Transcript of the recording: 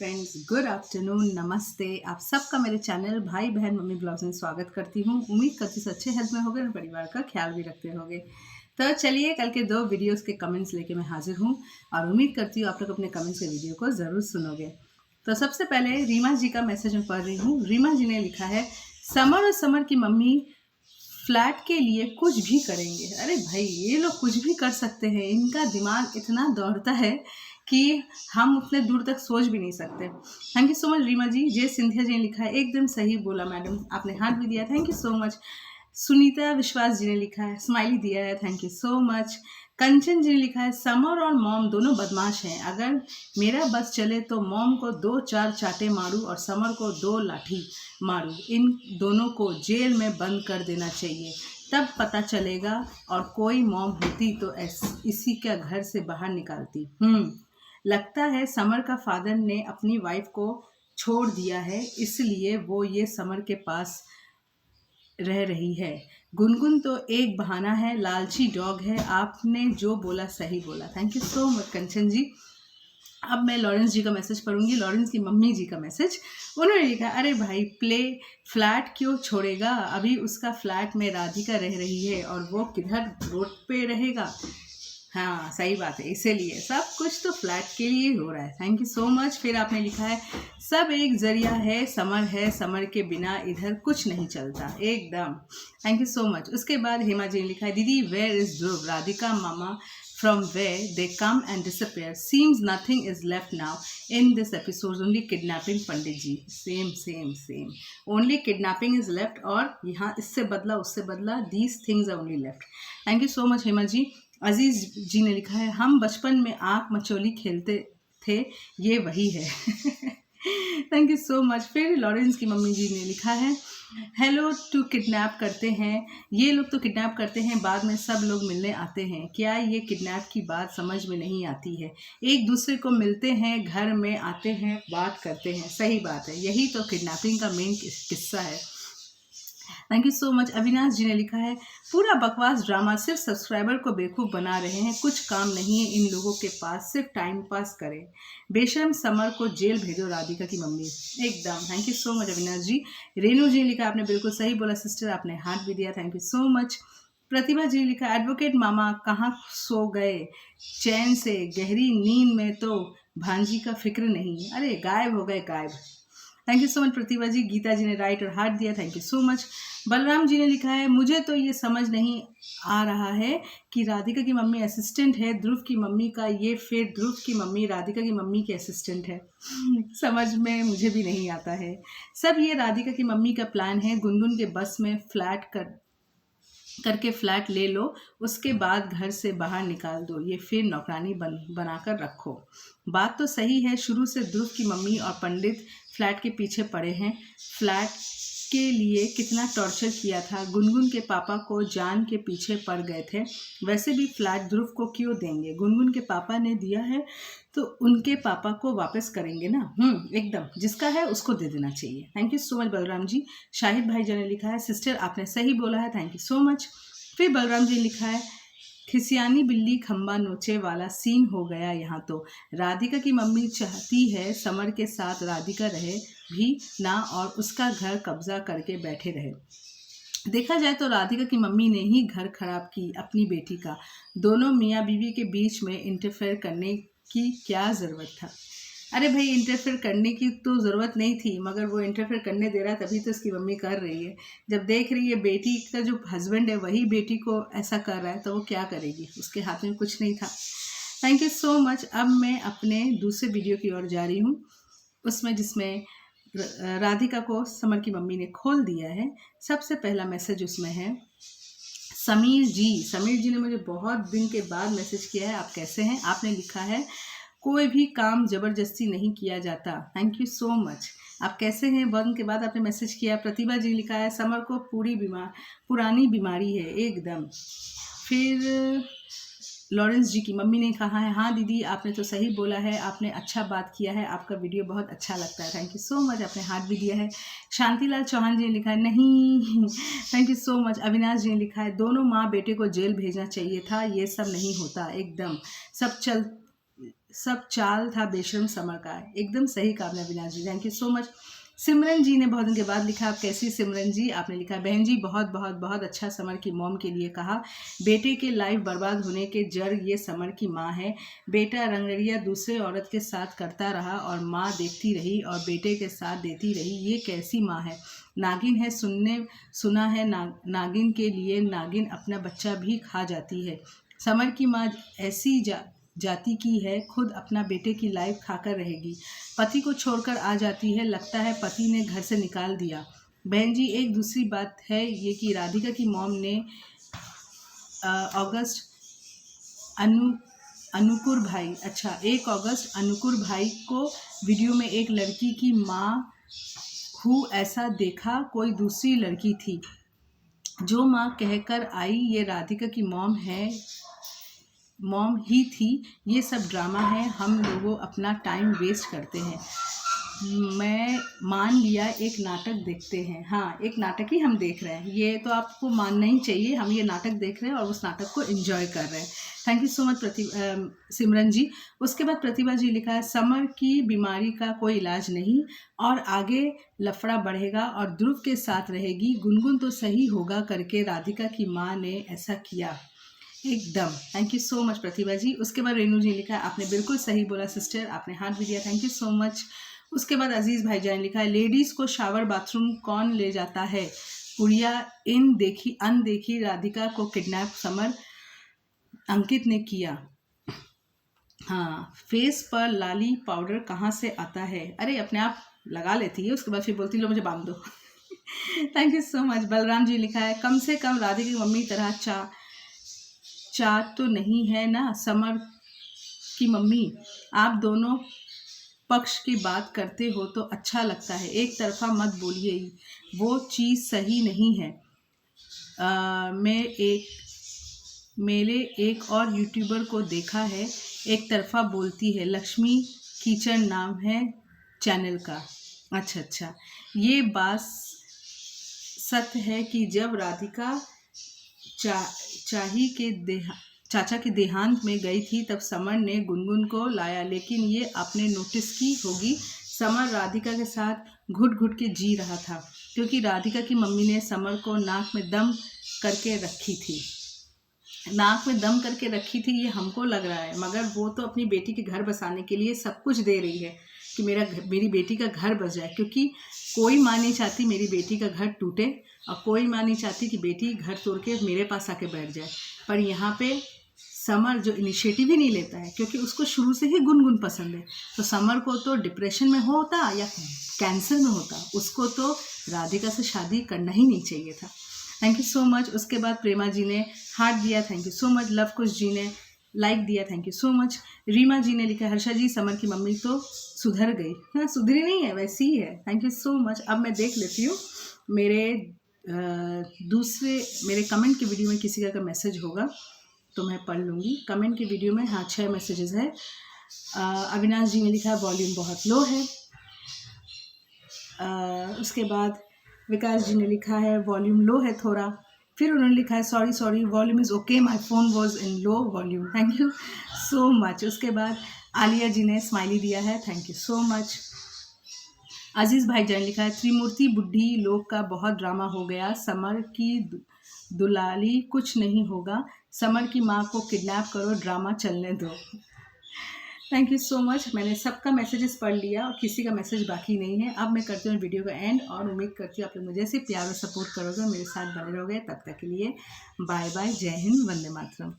Friends, good afternoon, नमस्ते। आप सबका मेरे चैनल भाई बहन मम्मी ब्लॉग्स में स्वागत करती हूँ। उम्मीद करती हूँ अच्छे हेल्थ में होगे और परिवार का ख्याल भी रखते होगे। तो चलिए, कल के 2 वीडियोस के कमेंट्स लेके मैं हाजिर हूँ और उम्मीद करती हूँ आप लोग अपने कमेंट्स के वीडियो को ज़रूर सुनोगे। तो सबसे पहले रीमा जी का मैसेज मैं पढ़ रही हूँ। रीमा जी ने लिखा है, समर और समर की मम्मी फ्लैट के लिए कुछ भी करेंगे। अरे भाई, ये लोग कुछ भी कर सकते हैं। इनका दिमाग इतना दौड़ता है कि हम उतने दूर तक सोच भी नहीं सकते। Thank you so much Reema ji. J Scindia ji ने लिखा है, एकदम सही बोला मैडम, आपने हाथ भी दिया, thank you so much. Sunita विश्वास जी ने लिखा है, स्माइली दिया है, थैंक यू सो मच। कंचन जी ने लिखा है, समर और मॉम दोनों बदमाश हैं। अगर मेरा बस चले तो मॉम को 2-4 चाटे मारूं और समर को 2 लाठी मारूं। इन दोनों को जेल में बंद कर देना चाहिए, तब पता चलेगा। और कोई मॉम होती तो इसी का घर से बाहर निकालती। लगता है समर का फादर ने अपनी वाइफ को छोड़ दिया है, इसलिए वो ये समर के पास रह रही है। गुनगुन तो एक बहाना है, लालची डॉग है। आपने जो बोला सही बोला, थैंक यू सो मच कंचन जी। अब मैं लॉरेंस जी का मैसेज पढ़ूंगी, लॉरेंस की मम्मी जी का मैसेज। उन्होंने लिखा, अरे भाई, प्ले फ्लैट क्यों छोड़ेगा? अभी उसका फ्लैट में राधिका रह रही है और वो किधर रोड पे रहेगा। हाँ, सही बात है, इसीलिए सब कुछ तो फ्लैट के लिए हो रहा है। Thank you so much. फिर आपने लिखा है, सब एक जरिया है, समर के बिना इधर कुछ नहीं चलता। एकदम, थैंक यू सो मच। उसके बाद हेमा जी ने लिखा है, दीदी वेयर इज ध्रुव, राधिका मामा from where they come and disappear, seems nothing is left now in this episode, only kidnapping Pandit ji. same only kidnapping is left, और यहाँ इससे बदला उससे बदला, these things are only left। Thank you so much Hema ji. Aziz ji ने लिखा है, हम बचपन में आँख मचोली खेलते थे, ये वही है। Thank you so much. फिर लॉरेंस की मम्मी जी ने लिखा है, हेलो टू किडनैप करते हैं, ये लोग तो किडनैप करते हैं, बाद में सब लोग मिलने आते हैं। क्या ये किडनैप की बात समझ में नहीं आती है? एक दूसरे को मिलते हैं, घर में आते हैं, बात करते हैं। सही बात है, यही तो किडनैपिंग का मेन किस्सा है। Thank you so much. Avinash ji ने लिखा है, पूरा बकवास ड्रामा, सिर्फ सब्सक्राइबर को बेवकूफ़ बना रहे हैं, कुछ काम नहीं है इन लोगों के पास, सिर्फ टाइम पास करें। बेशर्म समर को जेल भेजो, राधिका की मम्मी। एकदम, thank you so much Avinash ji. Renu ji ने लिखा, आपने बिल्कुल सही बोला सिस्टर, आपने हाथ भी दिया, thank you so much. Pratibha जी ने लिखा, एडवोकेट मामा कहाँ सो गए चैन से, गहरी नींद में तो भांजी का फिक्र नहीं। अरे गायब हो गए, गायब। Thank you so much Pratibha ji. Geeta ji ने राइट और हार्ट दिया, thank you so much. Balram ji ने लिखा है, मुझे तो ये समझ नहीं आ रहा है कि राधिका की मम्मी असिस्टेंट है ध्रुव की मम्मी का, ये फिर ध्रुव की मम्मी राधिका की मम्मी की असिस्टेंट है। समझ में मुझे भी नहीं आता है। सब ये राधिका की मम्मी का प्लान है, गुनगुन के बस में फ्लैट करके फ्लैट ले लो, उसके बाद घर से बाहर निकाल दो, ये फिर नौकरानी बनाकर रखो। बात तो सही है, शुरू से ध्रुव की मम्मी और पंडित फ्लैट के पीछे पड़े हैं। फ्लैट के लिए कितना टॉर्चर किया था, गुनगुन के पापा को जान के पीछे पड़ गए थे। वैसे भी फ्लैट ध्रुव को क्यों देंगे, गुनगुन के पापा ने दिया है तो उनके पापा को वापस करेंगे ना। एकदम, जिसका है उसको दे देना चाहिए। Thank you so much Balram ji. Shahid भाई जी ने लिखा है, सिस्टर आपने सही बोला है, थैंक यू सो मच। फिर बलराम जी ने लिखा है, खिसियानी बिल्ली खंबा नोचे वाला सीन हो गया यहाँ तो। राधिका की मम्मी चाहती है समर के साथ राधिका रहे भी ना और उसका घर कब्जा करके बैठे रहे। देखा जाए तो राधिका की मम्मी ने ही घर खराब की अपनी बेटी का। दोनों मियाँ बीवी के बीच में इंटरफेयर करने की क्या ज़रूरत था? अरे भाई, इंटरफेयर करने की तो ज़रूरत नहीं थी, मगर वो इंटरफेयर करने दे रहा है तभी तो उसकी मम्मी कर रही है। जब देख रही है बेटी का जो हस्बैंड है वही बेटी को ऐसा कर रहा है तो वो क्या करेगी, उसके हाथ में कुछ नहीं था। Thank you so much. अब मैं अपने दूसरे वीडियो की ओर जा रही हूँ, उसमें जिसमें राधिका को समर की मम्मी ने खोल दिया है। सबसे पहला मैसेज उसमें है, समीर जी ने मुझे बहुत दिन के बाद मैसेज किया है, आप कैसे हैं? आपने लिखा है, कोई भी काम ज़बरदस्ती नहीं किया जाता। Thank you so much. आप कैसे हैं? बहुत के बाद आपने मैसेज किया। प्रतिभा जी लिखा है, समर को पुरानी बीमारी है एकदम। फिर लॉरेंस जी की मम्मी ने कहा है, हाँ दीदी आपने तो सही बोला है, आपने अच्छा बात किया है, आपका वीडियो बहुत अच्छा लगता है। थैंक यू सो मच, आपने हाथ भी दिया है। शांतिलाल चौहान जी ने लिखा है, नहीं। Thank you so much. Avinash ji ने लिखा है, दोनों माँ बेटे को जेल भेजना चाहिए था, ये सब नहीं होता। एकदम, सब चाल था बेशर्म समर का। एकदम सही कहा आपने अविनाश जी, थैंक यू सो मच। सिमरन जी ने बहुत दिन के बाद लिखा, आप कैसी सिमरन जी? आपने लिखा, बहन जी बहुत बहुत बहुत अच्छा समर की मॉम के लिए कहा। बेटे के लाइफ बर्बाद होने के जड़ ये समर की माँ है। बेटा रंगरिया दूसरे औरत के साथ करता रहा और माँ देखती रही और बेटे के साथ देती रही। ये कैसी माँ है? नागिन है, सुना है नागिन के लिए नागिन अपना बच्चा भी खा जाती है। समर की माँ ऐसी जाति की है, खुद अपना बेटे की लाइफ खाकर रहेगी। पति को छोड़कर आ जाती है, लगता है पति ने घर से निकाल दिया। बहन जी एक दूसरी बात है ये कि राधिका की मॉम ने अगस्त अनुकुर भाई, अच्छा 1 अगस्त अनुकुर भाई को वीडियो में एक लड़की की माँ हूँ ऐसा देखा, कोई दूसरी लड़की थी। जो माँ कहकर आई ये राधिका की मॉम ही थी। ये सब ड्रामा है, हम लोगों अपना टाइम वेस्ट करते हैं। मैं मान लिया एक नाटक देखते हैं। हाँ, एक नाटक ही हम देख रहे हैं, ये तो आपको मानना ही चाहिए। हम ये नाटक देख रहे हैं और उस नाटक को एंजॉय कर रहे हैं। थैंक यू सो मच सिमरन जी। उसके बाद प्रतिभा जी लिखा है, समर की बीमारी का कोई इलाज नहीं और आगे लफड़ा बढ़ेगा और ध्रुव के साथ रहेगी। गुनगुन तो सही होगा करके राधिका की माँ ने ऐसा किया एकदम। Thank you so much Pratibha जी। उसके बाद रेनू जी लिखा है, आपने बिल्कुल सही बोला सिस्टर, आपने हाथ भी दिया, थैंक यू सो मच। उसके बाद अजीज़ भाईजान लिखा है, लेडीज़ को शावर बाथरूम कौन ले जाता है? पुड़िया अनदेखी राधिका को किडनैप समर अंकित ने किया। हाँ, फेस पर लाली पाउडर कहाँ से आता है? अरे अपने आप लगा लेती है, उसके बाद फिर बोलती लो मुझे बांध दो। Thank you so much. Balram ji लिखा है, कम से कम राधिका की मम्मी तरह चाट तो नहीं है ना समर की मम्मी? आप दोनों पक्ष की बात करते हो तो अच्छा लगता है, एक तरफा मत बोलिए, वो चीज़ सही नहीं है। मेरे एक और यूट्यूबर को देखा है, एक तरफा बोलती है, लक्ष्मी किचन नाम है चैनल का। अच्छा, ये बात सत्य है कि जब राधिका चाचा के देहांत में गई थी तब समर ने गुनगुन को लाया, लेकिन ये आपने नोटिस की होगी समर राधिका के साथ घुट घुट के जी रहा था, क्योंकि राधिका की मम्मी ने समर को नाक में दम करके रखी थी। ये हमको लग रहा है, मगर वो तो अपनी बेटी के घर बसाने के लिए सब कुछ दे रही है कि मेरी बेटी का घर बस जाए, क्योंकि कोई माँ नहीं चाहती मेरी बेटी का घर टूटे और कोई माँ नहीं चाहती कि बेटी घर तोड़ के मेरे पास आके बैठ जाए। पर यहाँ पे समर जो इनिशिएटिव ही नहीं लेता है, क्योंकि उसको शुरू से ही गुनगुन पसंद है। तो समर को तो डिप्रेशन में होता या कैंसर में होता, उसको तो राधिका से शादी करना ही नहीं चाहिए था। Thank you so much. उसके बाद प्रेमा जी ने हार्ट दिया, thank you so much. Luv Kush ji ने लाइक दिया, thank you so much. Reema ji ने लिखा, हर्षा जी समर की मम्मी तो सुधर गई। हाँ, सुधरी नहीं है, वैसी ही है। Thank you so much. अब मैं देख लेती हूँ मेरे कमेंट के वीडियो में किसी का मैसेज होगा तो मैं पढ़ लूँगी। कमेंट के वीडियो में हाँ 6 मैसेजेस है। अविनाश जी ने लिखा वॉल्यूम बहुत लो है। उसके बाद विकास जी ने लिखा है वॉल्यूम लो है थोड़ा। फिर उन्होंने लिखा है sorry volume is okay, my phone was in low volume. Thank you so much. उसके बाद आलिया जी ने स्माइली दिया है, थैंक यू सो मच। अजीज़ भाई जान लिखा है, त्रिमूर्ति बुढ़ी लोग का बहुत ड्रामा हो गया, समर की दुलाली कुछ नहीं होगा, समर की माँ को किडनैप करो, ड्रामा चलने दो। Thank you so much. मैंने सबका मैसेजेस पढ़ लिया और किसी का मैसेज बाकी नहीं है। अब मैं करती हूँ वीडियो का एंड और उम्मीद करती हूँ आप लोग मुझे से प्यार और सपोर्ट करोगे, मेरे साथ बने रहोगे। तब तक के लिए बाय बाय, जय हिंद, वंदे मातरम।